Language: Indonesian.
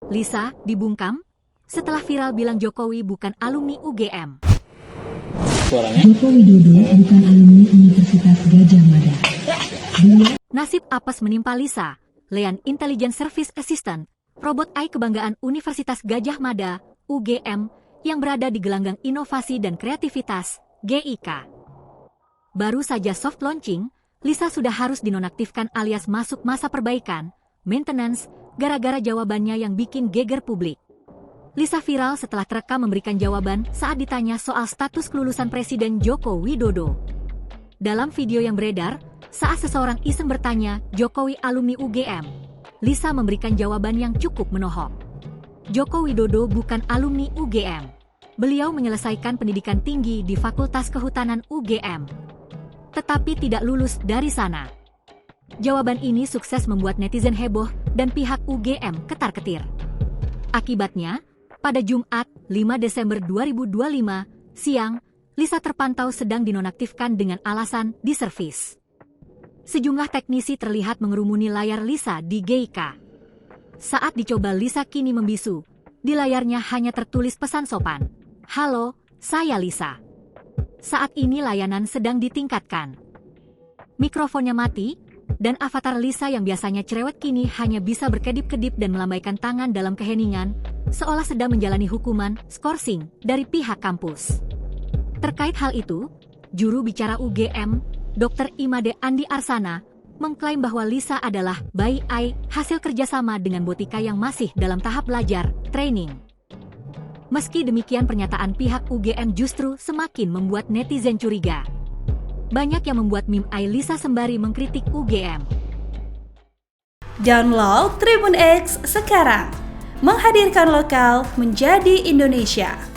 Lisa dibungkam setelah viral bilang Jokowi bukan alumni UGM. Joko Widodo bukan alumni Universitas Gadjah Mada. Nasib apes menimpa Lisa, Lean Intelligence Service Assistant, robot AI kebanggaan Universitas Gadjah Mada, UGM, yang berada di gelanggang inovasi dan kreativitas, GIK. Baru saja soft launching, Lisa sudah harus dinonaktifkan alias masuk masa perbaikan, maintenance, gara-gara jawabannya yang bikin geger publik. Lisa viral setelah terekam memberikan jawaban saat ditanya soal status kelulusan Presiden Joko Widodo. Dalam video yang beredar, saat seseorang iseng bertanya, Jokowi alumni UGM, Lisa memberikan jawaban yang cukup menohok. Joko Widodo bukan alumni UGM. Beliau menyelesaikan pendidikan tinggi di Fakultas Kehutanan UGM, tetapi tidak lulus dari sana. Jawaban ini sukses membuat netizen heboh dan pihak UGM ketar-ketir. Akibatnya, pada Jumat, 5 Desember 2025, siang, Lisa terpantau sedang dinonaktifkan dengan alasan diservis. Sejumlah teknisi terlihat mengerumuni layar Lisa di GIK. Saat dicoba Lisa kini membisu, di layarnya hanya tertulis pesan sopan, "Halo, saya Lisa. Saat ini layanan sedang ditingkatkan." Mikrofonnya mati, dan avatar Lisa yang biasanya cerewet kini hanya bisa berkedip-kedip dan melambaikan tangan dalam keheningan, seolah sedang menjalani hukuman skorsing dari pihak kampus. Terkait hal itu, juru bicara UGM, Dr. Imade Andi Arsana, mengklaim bahwa Lisa adalah by AI hasil kerjasama dengan Botika yang masih dalam tahap belajar, training. Meski demikian pernyataan pihak UGM justru semakin membuat netizen curiga. Banyak yang membuat meme AI Lisa sembari mengkritik UGM. Download Tribun X sekarang, menghadirkan lokal menjadi Indonesia.